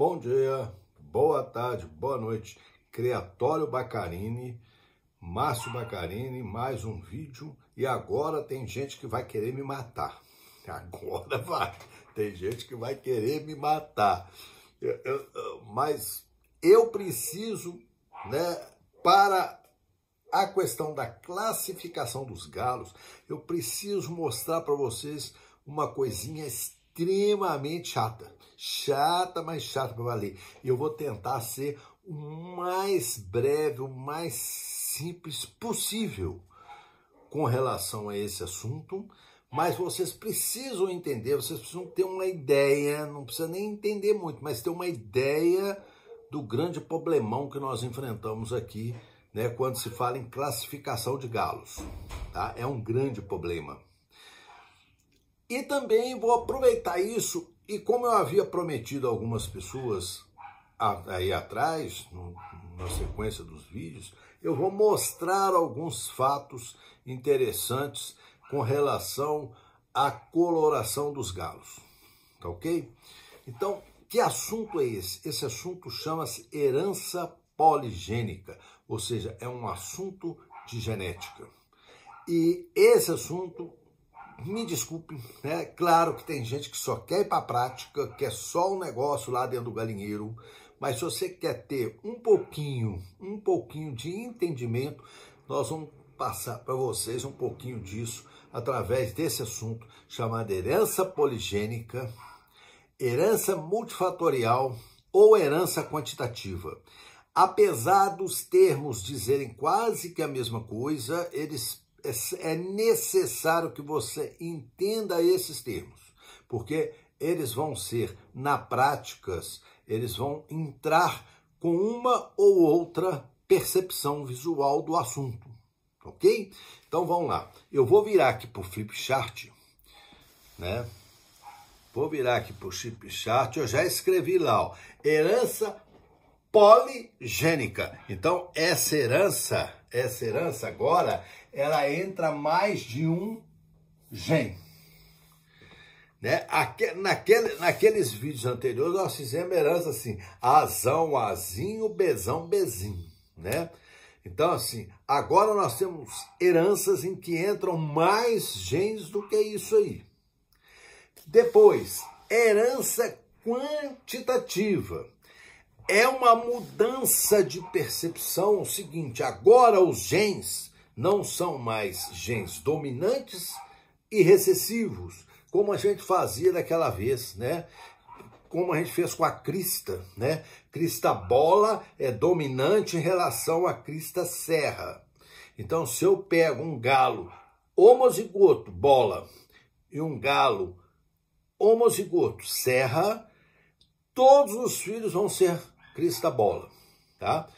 Bom dia, boa tarde, boa noite. Creatório Baccarini, Márcio Baccarini, mais um vídeo. E agora tem gente que vai querer me matar. Agora vai. Tem gente que vai querer me matar. Mas eu preciso, né, para a questão da classificação dos galos, eu preciso mostrar para vocês uma coisinha extremamente chata. Chata, mas chata para valer. E eu vou tentar ser o mais breve, o mais simples possível com relação a esse assunto. Mas vocês precisam entender, vocês precisam ter uma ideia, não precisa nem entender muito, mas ter uma ideia do grande problemão que nós enfrentamos aqui, né, quando se fala em classificação de galos, tá? É um grande problema. E também vou aproveitar isso, e como eu havia prometido a algumas pessoas aí atrás, na sequência dos vídeos, eu vou mostrar alguns fatos interessantes com relação à coloração dos galos, tá ok? Então, que assunto é esse? Esse assunto chama-se herança poligênica, ou seja, é um assunto de genética. E esse assunto, me desculpe, né? Claro que tem gente que só quer ir para a prática, quer só um negócio lá dentro do galinheiro, mas se você quer ter um pouquinho de entendimento, nós vamos passar para vocês um pouquinho disso através desse assunto chamado herança poligênica, herança multifatorial ou herança quantitativa. Apesar dos termos dizerem quase que a mesma coisa, é necessário que você entenda esses termos, porque eles vão ser, na prática, eles vão entrar com uma ou outra percepção visual do assunto, ok? Então vamos lá. Eu vou virar aqui para o Flipchart, né? Vou virar aqui para o Flipchart. Eu já escrevi lá, ó, herança poligênica. Então essa herança agora, ela entra mais de um gene, né? Naqueles vídeos anteriores nós fizemos herança assim, Azão, Azinho, Bezão, Bezinho, né? Então, assim, agora nós temos heranças em que entram mais genes do que isso aí. Depois, herança quantitativa. É uma mudança de percepção. O seguinte, agora os genes não são mais genes dominantes e recessivos, como a gente fazia daquela vez, né? Como a gente fez com a crista, né? Crista bola é dominante em relação à crista serra. Então, se eu pego um galo homozigoto bola e um galo homozigoto serra, todos os filhos vão ser crista bola, tá?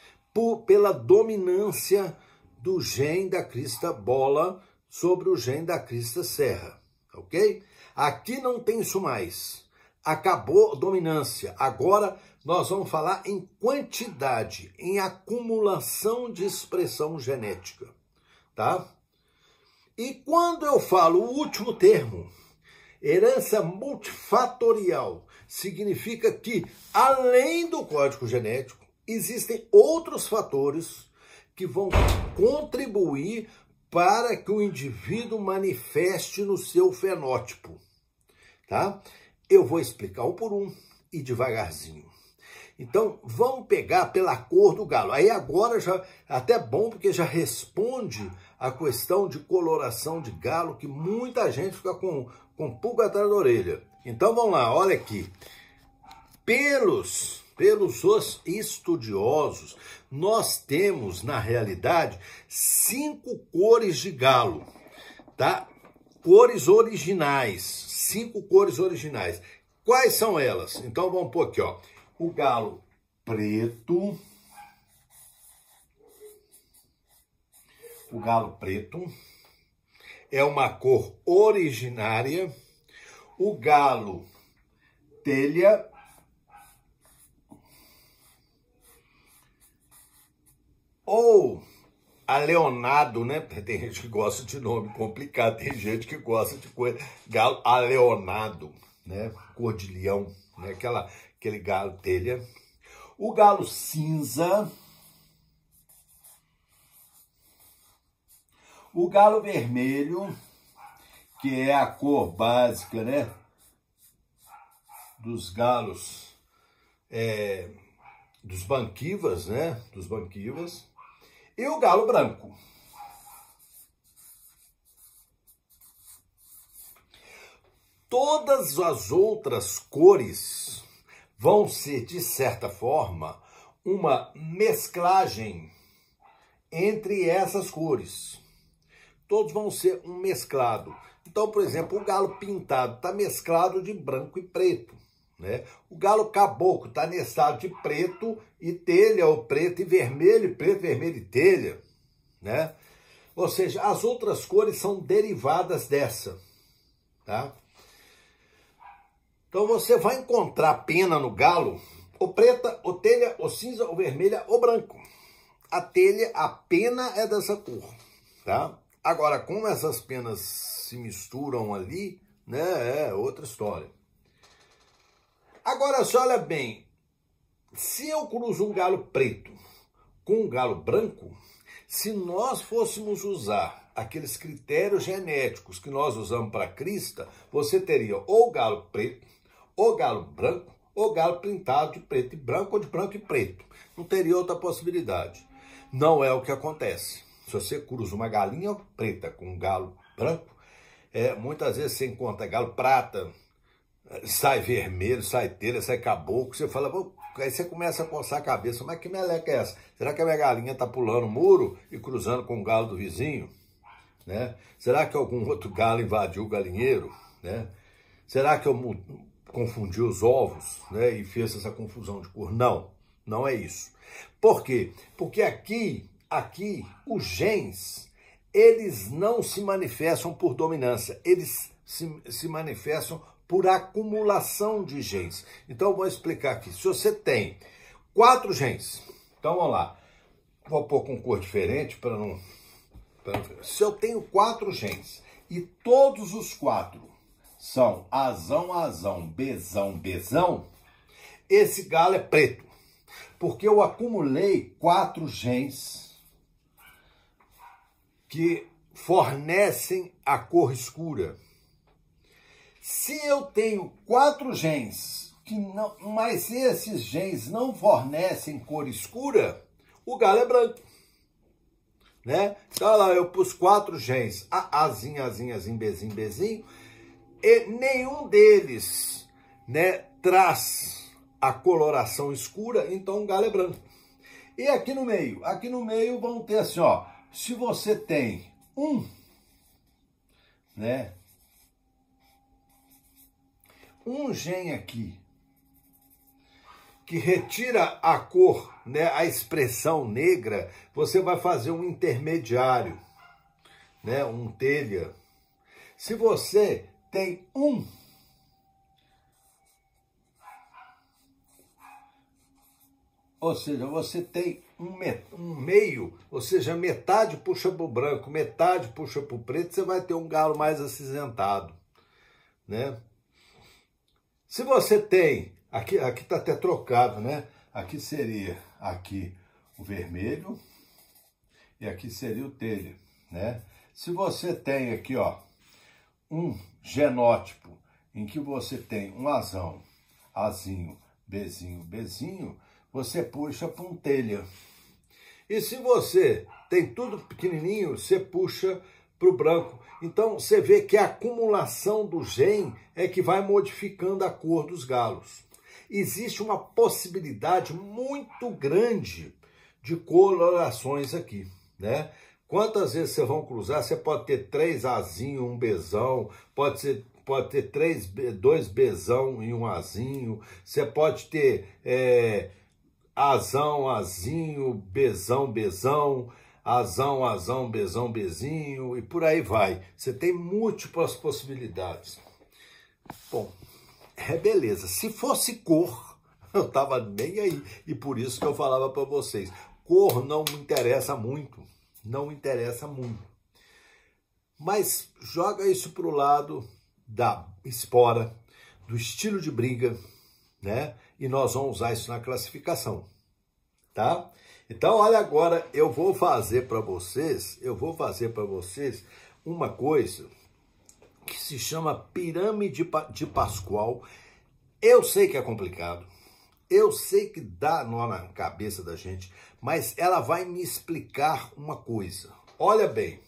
Pela dominância do gene da crista bola sobre o gene da crista serra, ok? Aqui não tem isso mais. Acabou a dominância. Agora nós vamos falar em quantidade, em acumulação de expressão genética, tá? E quando eu falo o último termo, herança multifatorial, significa que, além do código genético, existem outros fatores que vão contribuir para que o indivíduo manifeste no seu fenótipo, tá? Eu vou explicar um por um e devagarzinho. Então, vamos pegar pela cor do galo. Aí agora já até bom, porque já responde a questão de coloração de galo, que muita gente fica com pulga atrás da orelha. Então, vamos lá, olha aqui. Pelos estudiosos, nós temos, na realidade, 5 cores de galo, tá? Cores originais, 5 cores originais. Quais são elas? Então vamos pôr aqui, ó. O galo preto. O galo preto é uma cor originária. O galo telha. Ou aleonado, né? Tem gente que gosta de nome complicado, tem gente que gosta de coisa. Galo aleonado, né? Cor de leão, né? aquele galo telha. O galo cinza. O galo vermelho, que é a cor básica, né, dos galos, dos banquivas, né, dos banquivas. E o galo branco. Todas as outras cores vão ser, de certa forma, uma mesclagem entre essas cores. Todos vão ser um mesclado. Então, por exemplo, o galo pintado está mesclado de branco e preto, né? O galo caboclo está mesclado de preto e telha, ou preto e vermelho, preto, vermelho e telha, né? Ou seja, as outras cores são derivadas dessa, tá? Então você vai encontrar pena no galo, ou preta, ou telha, ou cinza, ou vermelha, ou branco. A telha, a pena é dessa cor, tá? Agora, como essas penas se misturam ali, né, é outra história. Agora, só olha bem, se eu cruzo um galo preto com um galo branco, se nós fôssemos usar aqueles critérios genéticos que nós usamos para a crista, você teria ou galo preto, ou galo branco, ou galo pintado de preto e branco, ou de branco e preto. Não teria outra possibilidade. Não é o que acontece. Se você cruza uma galinha preta com um galo branco, muitas vezes você encontra galo prata, sai vermelho, sai telha, sai caboclo, você fala, aí você começa a coçar a cabeça, mas que meleca é essa? Será que a minha galinha está pulando o muro e cruzando com o galo do vizinho? Né? Será que algum outro galo invadiu o galinheiro? Né? Será que eu confundi os ovos, né, e fez essa confusão de cor? Não, não é isso. Por quê? Porque aqui os genes, eles não se manifestam por dominância, eles se manifestam por acumulação de genes. Então eu vou explicar aqui. Se você tem 4 genes, então vamos lá, vou pôr com cor diferente para não... Se eu tenho 4 genes e todos os 4 são azão, azão, bezão, bezão, esse galo é preto, porque eu acumulei 4 genes que fornecem a cor escura. Se eu tenho 4 genes, mas esses genes não fornecem cor escura, o galo é branco. Né? Então lá, eu pus 4 genes, Azinho, Azinho, Azinho, Bezinho, Bezinho, e nenhum deles, né, traz a coloração escura, então o galo é branco. E aqui no meio vão ter assim, ó, se você tem né, um gene aqui que retira a cor, né, a expressão negra, você vai fazer um intermediário, né, um telha. Se você tem ou seja, você tem um meio, ou seja, metade puxa para o branco, metade puxa para o preto, você vai ter um galo mais acinzentado, né? Se você tem, aqui está até trocado, né? Aqui seria o vermelho e aqui seria o telha, né? Se você tem aqui, ó, um genótipo em que você tem um azão, azinho, bezinho, bezinho, você puxa para um telha. E se você tem tudo pequenininho, você puxa para o branco. Então, você vê que a acumulação do gene é que vai modificando a cor dos galos. Existe uma possibilidade muito grande de colorações aqui, né? Quantas vezes vocês vão cruzar, você pode ter 3 azinhos, um bezão, pode ter 2 bezão e um azinho, você pode ter azão, azinho, bezão, bezão, azão, azão, bezão, bezinho, e por aí vai. Você tem múltiplas possibilidades. Bom, beleza. Se fosse cor, eu tava nem aí. E por isso que eu falava para vocês, cor não me interessa muito. Não interessa muito. Mas joga isso para o lado da espora, do estilo de briga, né? e nós vamos usar isso na classificação, tá? Então, olha agora, eu vou fazer para vocês uma coisa que se chama pirâmide de Pascoal. Eu sei que é complicado, eu sei que dá nó na cabeça da gente, mas ela vai me explicar uma coisa. Olha bem,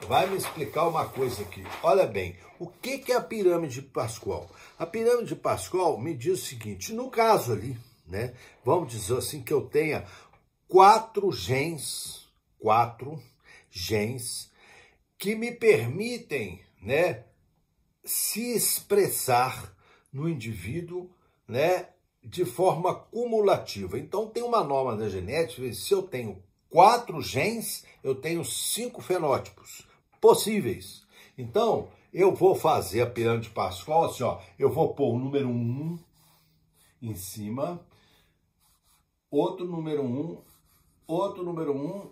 vai me explicar uma coisa aqui. Olha bem, o que é a pirâmide de Pascoal? A pirâmide de Pascoal me diz o seguinte, no caso ali, né, vamos dizer assim que eu tenha quatro genes que me permitem, né, se expressar no indivíduo, né, de forma cumulativa. Então tem uma norma da genética, se eu tenho 4 genes, eu tenho 5 fenótipos possíveis. Então, eu vou fazer a pirâmide de Pascoal assim, ó, eu vou pôr o número 1 em cima, outro número 1, outro número 1,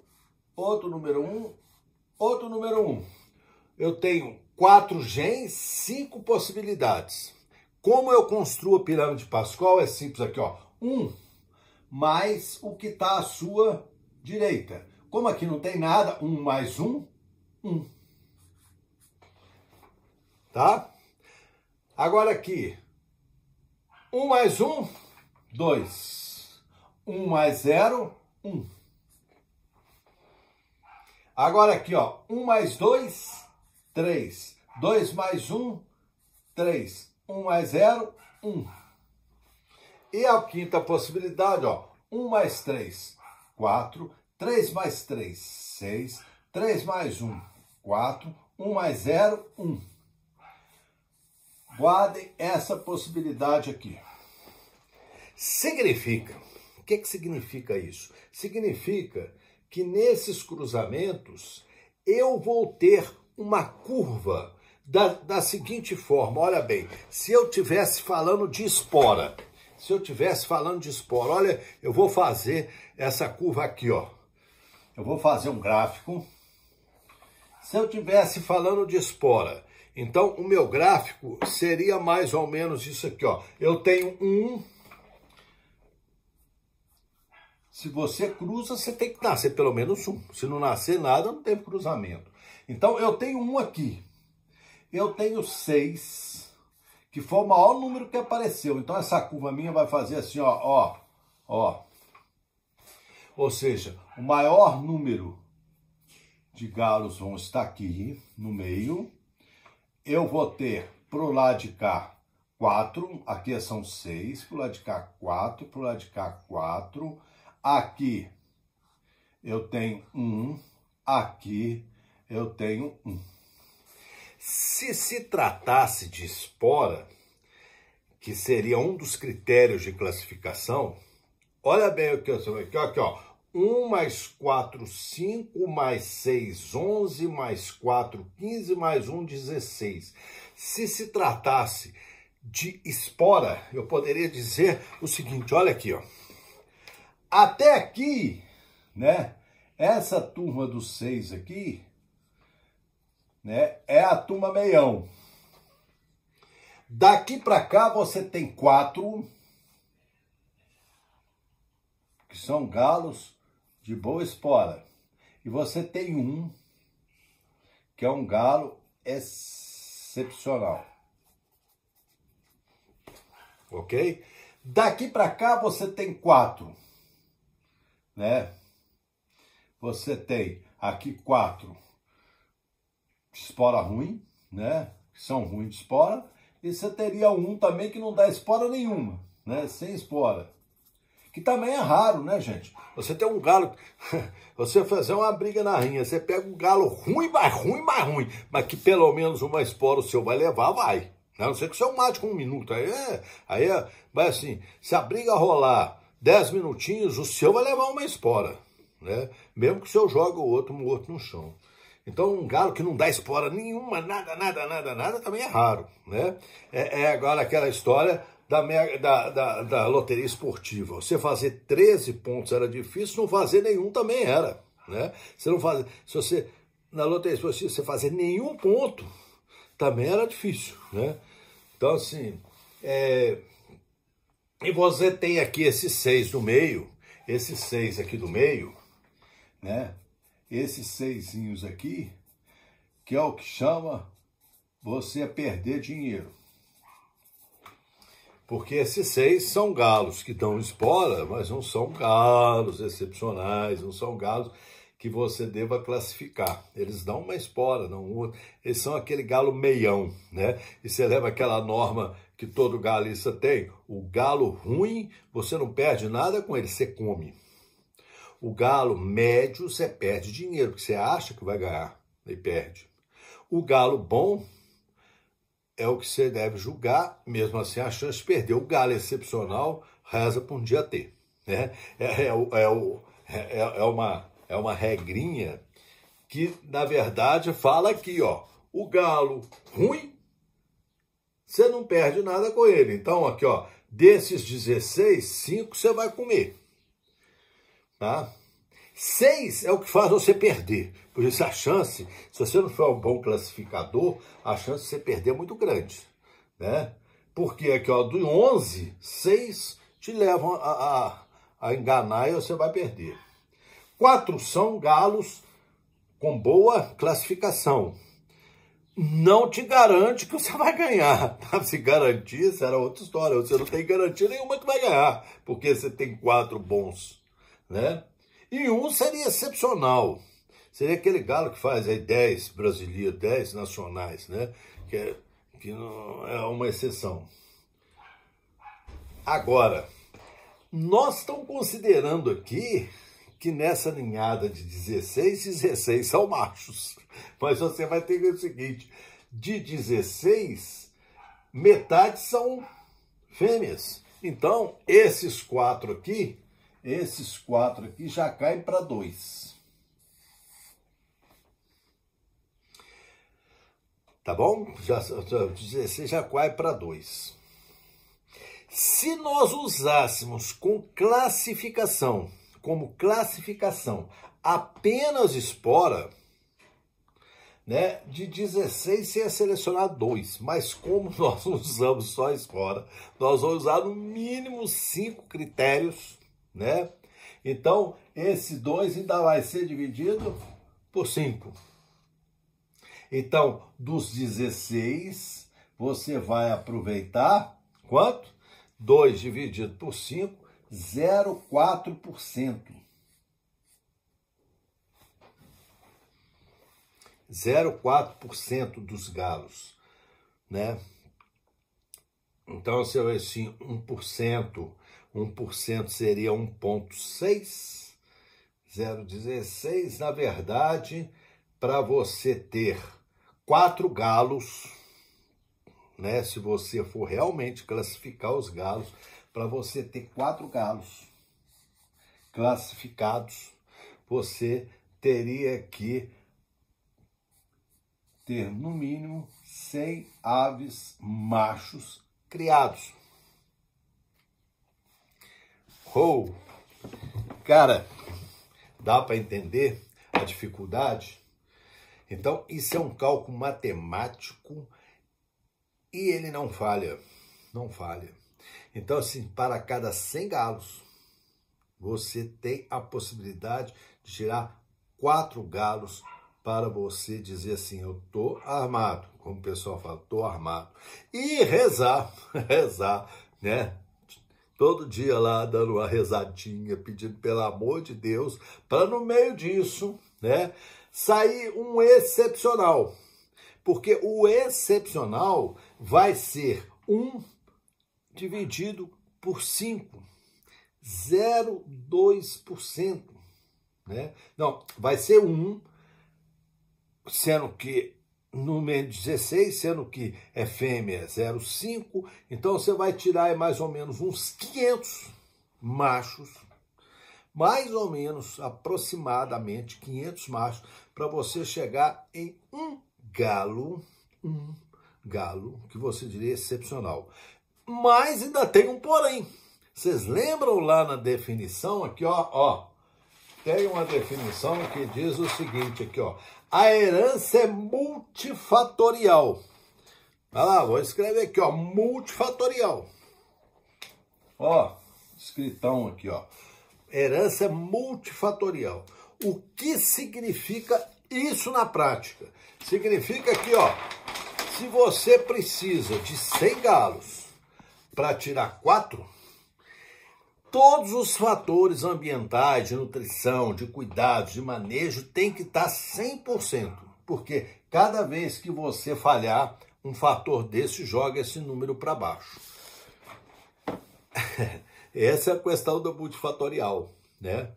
outro número 1, outro número 1. Eu tenho 4 genes, 5 possibilidades. Como eu construo a pirâmide de Pascoal? É simples aqui, ó. 1 mais o que está à sua direita. Como aqui não tem nada, 1 mais 1, 1. Tá? Agora aqui, 1 mais 1, 2. 1 mais 0, 1. Agora aqui, ó, 1 mais 2, 3. 2 mais 1, 3. 1 mais 0, 1. E a quinta possibilidade, ó, 1 mais 3, 4. 3 mais 3, 6. 3 mais 1, 4. 1 mais 0, 1. Guardem essa possibilidade aqui. Significa, o que significa isso? Significa que nesses cruzamentos eu vou ter uma curva da seguinte forma. Olha bem, se eu estivesse falando de espora, olha, eu vou fazer essa curva aqui, ó. Eu vou fazer um gráfico. Se eu estivesse falando de espora, então o meu gráfico seria mais ou menos isso aqui, ó. Eu tenho 1. Se você cruza, você tem que nascer pelo menos 1. Se não nascer nada, não tem cruzamento. Então, eu tenho 1 aqui. Eu tenho 6, que foi o maior número que apareceu. Então, essa curva minha vai fazer assim, ó. Ou seja, o maior número de galos vão estar aqui no meio. Eu vou ter pro lado de cá 4. Aqui são 6. Pro lado de cá 4. Pro lado de cá 4. Aqui eu tenho 1, aqui eu tenho 1. Se tratasse de espora, que seria um dos critérios de classificação, olha bem o que eu falei aqui, ó. 1 mais 4, 5, mais 6, 11, mais 4, 15, mais 1, 16. Se tratasse de espora, eu poderia dizer o seguinte, olha aqui, ó. Até aqui, né, essa turma dos 6 aqui, né, é a turma meião. Daqui para cá você tem 4, que são galos de boa espora. E você tem 1, que é um galo excepcional. Ok? Daqui para cá você tem 4. Né? Você tem aqui 4 de espora ruim, né? Que são ruins de espora. E você teria 1 também que não dá espora nenhuma, né? Sem espora. Que também é raro, né, gente? Você tem um galo, você fazer uma briga na rinha, você pega um galo ruim, mas que pelo menos uma espora o seu vai levar, vai. A não ser que o seu mate com 1 minuto. Vai assim, se a briga rolar 10 minutinhos, o seu vai levar uma espora, né? Mesmo que o seu jogue o outro morto no chão. Então, um galo que não dá espora nenhuma, nada, também é raro, né? Agora aquela história da loteria esportiva. Você fazer 13 pontos era difícil, não fazer nenhum também era, né? Se você, na loteria esportiva, você fazer nenhum ponto, também era difícil, né? Então, assim, E você tem aqui esses 6 no meio, esses 6 aqui do meio, né? Esses 6zinhos aqui, que é o que chama você a perder dinheiro. Porque esses 6 são galos que dão espora, mas não são galos excepcionais, não são galos que você deva classificar. Eles dão uma espora, não outra. Eles são aquele galo meião, né? E você leva aquela norma que todo galista tem, o galo ruim, você não perde nada com ele, você come. O galo médio, você perde dinheiro, porque você acha que vai ganhar e perde. O galo bom é o que você deve julgar, mesmo assim a chance de perder. O galo excepcional reza para um dia ter, né? É uma regrinha que, na verdade, fala aqui, ó, o galo ruim, você não perde nada com ele. Então, aqui, ó, desses 16, 5 você vai comer, tá? 6 é o que faz você perder. Por isso a chance, se você não for um bom classificador, a chance de você perder é muito grande, né? Porque aqui, ó, do 11, 6 te levam a enganar e você vai perder. 4 são galos com boa classificação. Não te garante que você vai ganhar. Tá? Se garantir, será outra história. Você não tem garantia nenhuma que vai ganhar, porque você tem 4 bons, né? E 1 seria excepcional. Seria aquele galo que faz aí 10 brasileiros, 10 nacionais, né? Que não é uma exceção. Agora, nós estamos considerando aqui que nessa ninhada de 16 são machos. Mas você vai ter o seguinte, de 16, metade são fêmeas. Então, esses 4 aqui já caem para 2. Tá bom? 16 já cai para 2. Se nós usássemos como classificação, apenas espora, né? De 16 você ia selecionar 2, mas como nós usamos só espora, nós vamos usar no mínimo 5 critérios, né? Então, esse 2 ainda vai ser dividido por 5. Então, dos 16, você vai aproveitar quanto? 2 dividido por 5, 0,4%. 0,4% dos galos, né? Então, você vai assim, 1% seria 1,6, 0,16. Na verdade, para você ter 4 galos, né? Se você for realmente classificar os galos, para você ter 4 galos classificados, você teria que ter no mínimo 100 aves machos criados. Oh, cara, dá para entender a dificuldade? Então, isso é um cálculo matemático e ele não falha, não falha. Então, assim, para cada 100 galos, você tem a possibilidade de tirar 4 galos para você dizer assim, eu tô armado, como o pessoal fala, tô armado. E rezar, né? Todo dia lá dando uma rezadinha, pedindo pelo amor de Deus, para no meio disso, né, sair um excepcional. Porque o excepcional vai ser 1 dividido por 5, 0,2%, né? Não, vai ser 1, sendo que número 16, sendo que é fêmea 0,5, então você vai tirar aí mais ou menos uns 500 machos, mais ou menos, aproximadamente 500 machos, para você chegar em um galo que você diria excepcional. Mas ainda tem um porém. Vocês lembram lá na definição, aqui, ó, tem uma definição que diz o seguinte aqui, ó, a herança é multifatorial. Vai lá, vou escrever aqui, ó, multifatorial. Ó, escritão aqui, ó. Herança multifatorial. O que significa isso na prática? Significa que, ó, se você precisa de 100 galos para tirar 4, todos os fatores ambientais, de nutrição, de cuidados, de manejo, tem que estar 100%. Porque cada vez que você falhar, um fator desse joga esse número para baixo. Essa é a questão do multifatorial, né?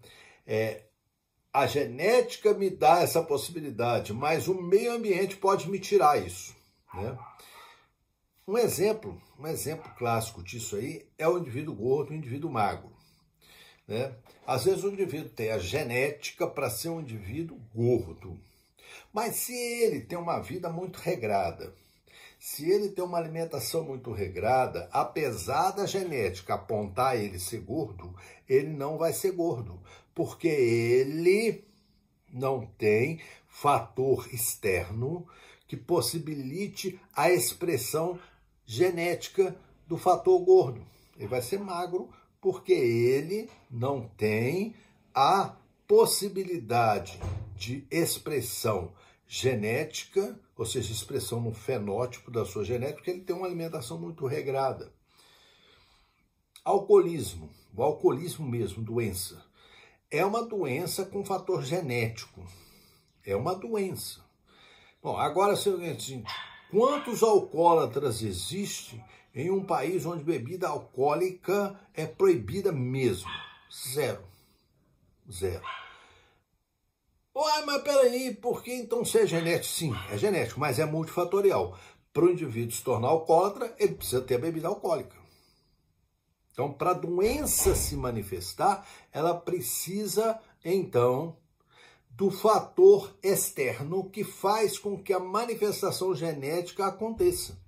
A genética me dá essa possibilidade, mas o meio ambiente pode me tirar isso, né? Um exemplo clássico disso aí é o indivíduo gordo e o indivíduo magro, né? Às vezes o indivíduo tem a genética para ser um indivíduo gordo, mas se ele tem uma vida muito regrada, se ele tem uma alimentação muito regrada, apesar da genética apontar ele ser gordo, ele não vai ser gordo, porque ele não tem fator externo que possibilite a expressão genética do fator gordo. Ele vai ser magro porque ele não tem a possibilidade de expressão genética, ou seja, expressão no fenótipo da sua genética, porque ele tem uma alimentação muito regrada. Alcoolismo, o alcoolismo mesmo, doença, é uma doença com fator genético. É uma doença. Bom, agora, quantos alcoólatras existem em um país onde bebida alcoólica é proibida mesmo? Zero. Uai, mas peraí, por que então se é genético? Sim, é genético, mas é multifatorial. Para o indivíduo se tornar alcoólatra, ele precisa ter a bebida alcoólica. Então, para a doença se manifestar, ela precisa, então, do fator externo que faz com que a manifestação genética aconteça.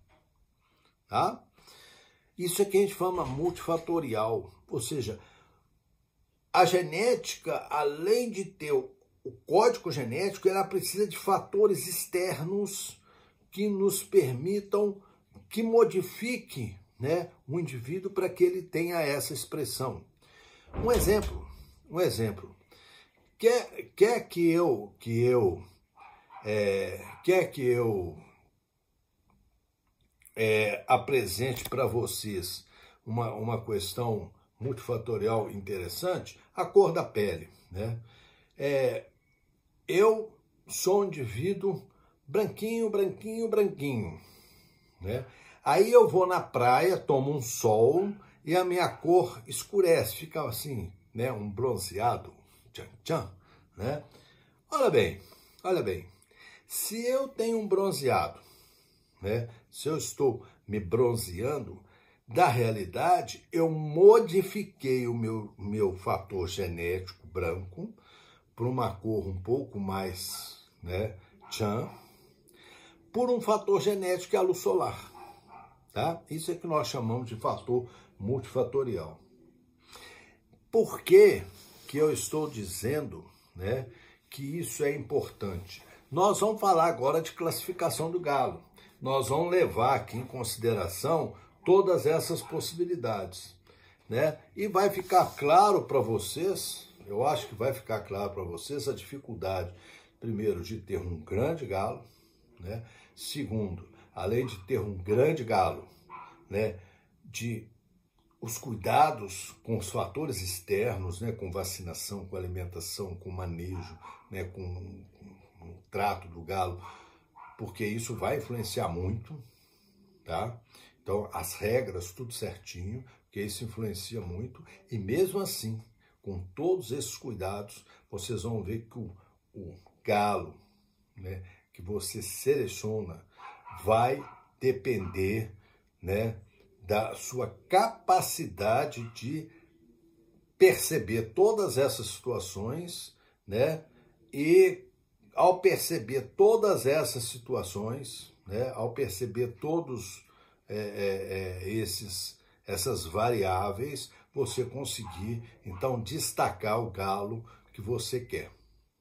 Tá? Isso é que a gente chama multifatorial, ou seja, a genética, além de ter o código genético, ela precisa de fatores externos que nos permitam, que modifique, né, o indivíduo para que ele tenha essa expressão. Um exemplo. Quer que eu apresente para vocês uma questão multifatorial interessante? A cor da pele, né? Eu sou um indivíduo branquinho, né? Aí eu vou na praia, tomo um sol e a minha cor escurece, fica assim, né? Um bronzeado, né? Olha bem, se eu tenho um bronzeado, né? Se eu estou me bronzeando, da realidade, eu modifiquei o meu fator genético branco para uma cor um pouco mais, né, por um fator genético que é a luz solar. Tá? Isso é que nós chamamos de fator multifatorial. Por que eu estou dizendo, né, que isso é importante? Nós vamos falar agora de classificação do galo. Nós vamos levar aqui em consideração todas essas possibilidades, né? E vai ficar claro para vocês, eu acho que vai ficar claro para vocês a dificuldade, primeiro, de ter um grande galo, né? Segundo, além de ter um grande galo, né, de os cuidados com os fatores externos, né, com vacinação, com alimentação, com manejo, né, com o trato do galo, porque isso vai influenciar muito, tá? Então, as regras, tudo certinho, porque isso influencia muito, e mesmo assim, com todos esses cuidados, vocês vão ver que o galo, né, que você seleciona vai depender, né, da sua capacidade de perceber todas essas situações, né, e ao perceber todas essas situações, né, ao perceber todos essas variáveis, você conseguir, então, destacar o galo que você quer,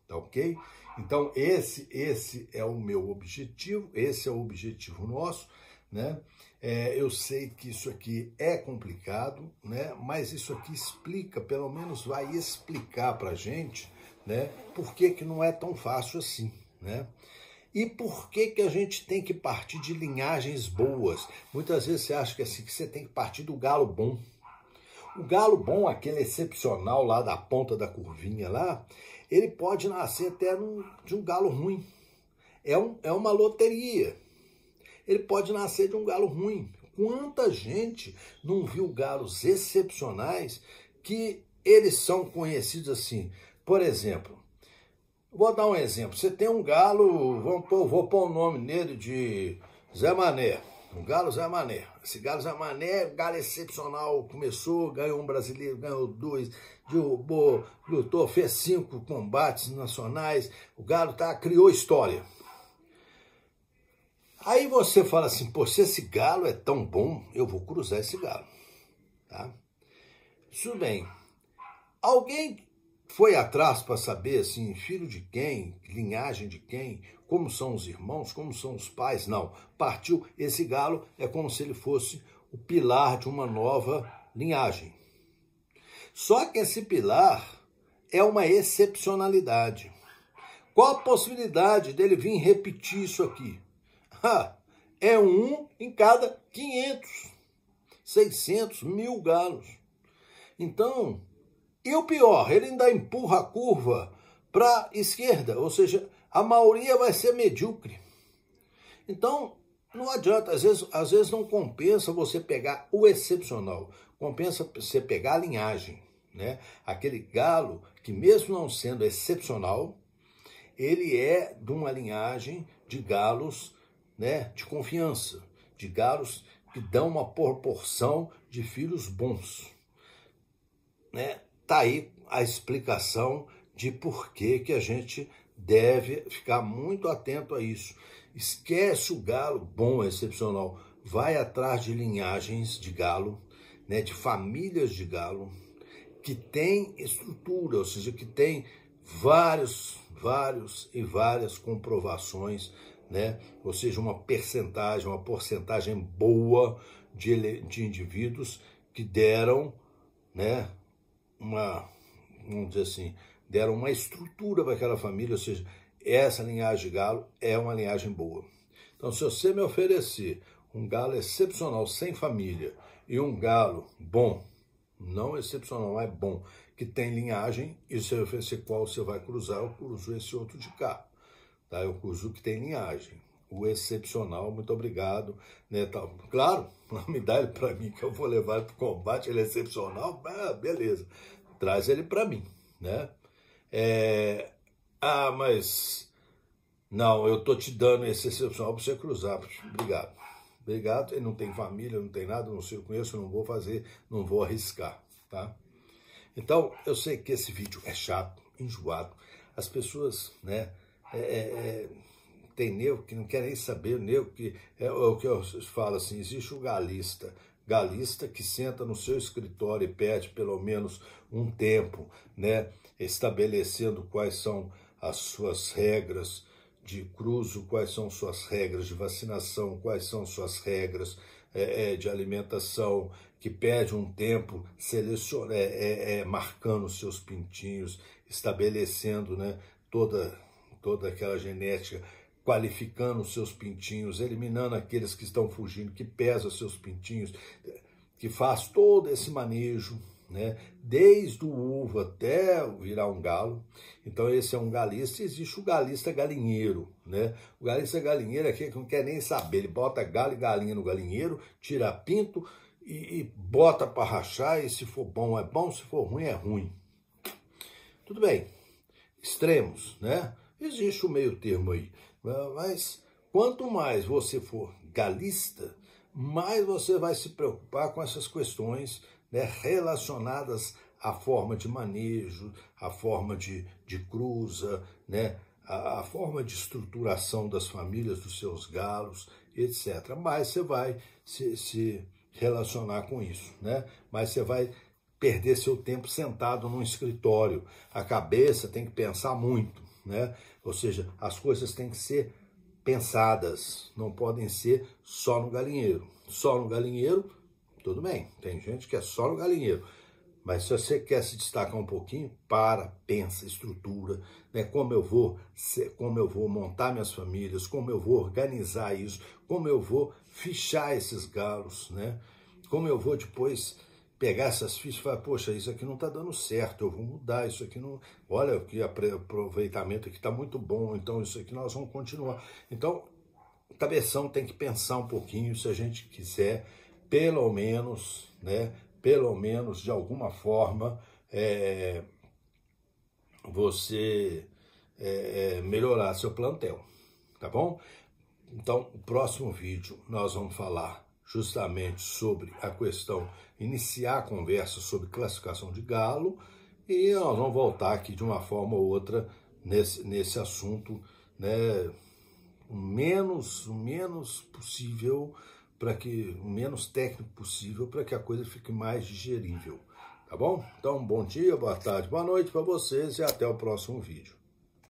tá ok? Então, esse é o meu objetivo, esse é o objetivo nosso, né? Eu sei que isso aqui é complicado, né? Mas isso aqui explica, pelo menos vai explicar para a gente, né? Por que que não é tão fácil assim, né? E por que que a gente tem que partir de linhagens boas? Muitas vezes você acha que, assim, que você tem que partir do galo bom. O galo bom, aquele excepcional lá da ponta da curvinha lá, ele pode nascer até de um galo ruim. É uma loteria. Ele pode nascer de um galo ruim. Quanta gente não viu galos excepcionais que eles são conhecidos assim? Por exemplo, vou dar um exemplo. Você tem um galo, vou pôr o nome nele de Zé Mané. Um galo Zé Mané. Esse galo Zé Mané, galo excepcional, começou, ganhou um brasileiro, ganhou 2, derrubou, lutou, fez 5 combates nacionais. O galo criou história. Aí você fala assim, pô, se esse galo é tão bom, eu vou cruzar esse galo, tá? Tudo bem. Alguém foi atrás para saber, assim, filho de quem, linhagem de quem, como são os irmãos, como são os pais? Não. Partiu, esse galo é como se ele fosse o pilar de uma nova linhagem. Só que esse pilar é uma excepcionalidade. Qual a possibilidade dele vir repetir isso aqui? É um em cada 500, 600, 1000 galos. Então, e o pior, ele ainda empurra a curva para a esquerda, ou seja, a maioria vai ser medíocre. Então, não adianta, às vezes não compensa você pegar o excepcional, compensa você pegar a linhagem, né? Aquele galo que, mesmo não sendo excepcional, ele é de uma linhagem de galos, né, de confiança, de galos que dão uma proporção de filhos bons, né? Tá aí a explicação de por que a gente deve ficar muito atento a isso. Esquece o galo bom, excepcional, vai atrás de linhagens de galo, né, de famílias de galo que tem estrutura, ou seja, que tem várias comprovações, né? Ou seja, uma porcentagem boa de indivíduos que deram, né, vamos dizer assim, deram uma estrutura para aquela família, ou seja, essa linhagem de galo é uma linhagem boa. Então, se você me oferecer um galo excepcional sem família e um galo bom, não excepcional, mas bom, que tem linhagem, e se eu oferecer qual você vai cruzar, eu cruzo esse outro de cá. Tá? Eu cruzo o que tem linhagem. O excepcional, muito obrigado. Né? Tá, claro, me dá ele para mim, que eu vou levar ele para o combate, ele é excepcional, beleza. Traz ele para mim. Né? Mas não, eu tô te dando esse excepcional para você cruzar. Obrigado. Obrigado, ele não tem família, não tem nada, não sei, eu conheço, não vou fazer, não vou arriscar, tá? Então, eu sei que esse vídeo é chato, enjoado, as pessoas, né, tem nego que não quer nem saber, nego que, é o que eu falo assim, existe o galista que senta no seu escritório e pede pelo menos um tempo, né, estabelecendo quais são as suas regras de cruzo, quais são suas regras de vacinação, quais são suas regras de alimentação, que pede um tempo marcando os seus pintinhos, estabelecendo, né, toda aquela genética, qualificando os seus pintinhos, eliminando aqueles que estão fugindo, que pesa os seus pintinhos, que faz todo esse manejo, né, desde o ovo até virar um galo. Então esse é um galista. Existe o galista galinheiro, né? O galista galinheiro é aquele que não quer nem saber, ele bota galo e galinha no galinheiro, tira pinto e bota para rachar, e se for bom é bom, se for ruim é ruim. Tudo bem, extremos, né? Existe o meio termo aí, mas quanto mais você for galista, mais você vai se preocupar com essas questões, né, relacionadas à forma de manejo, à forma de cruza, né, a forma de estruturação das famílias dos seus galos, etc. Mas você vai se relacionar com isso, né? Mas você vai perder seu tempo sentado num escritório. A cabeça tem que pensar muito, né? Ou seja, as coisas têm que ser pensadas, não podem ser só no galinheiro. Só no galinheiro, tudo bem, tem gente que é só no galinheiro. Mas se você quer se destacar um pouquinho, pensa, estrutura, né? Como eu vou montar minhas famílias, como eu vou organizar isso, como eu vou fichar esses galos, né? Como eu vou depois pegar essas fichas e falar, poxa, isso aqui não está dando certo, eu vou mudar, isso aqui não... Olha, que aproveitamento aqui está muito bom, então isso aqui nós vamos continuar. Então, o cabeção tem que pensar um pouquinho, se a gente quiser, pelo menos, né? Pelo menos, de alguma forma, você melhorar seu plantel, tá bom? Então, no próximo vídeo, nós vamos falar justamente sobre a questão, iniciar a conversa sobre classificação de galo, e nós vamos voltar aqui de uma forma ou outra nesse assunto, né, o menos possível, o menos técnico possível, para que a coisa fique mais digerível, tá bom? Então, bom dia, boa tarde, boa noite para vocês e até o próximo vídeo.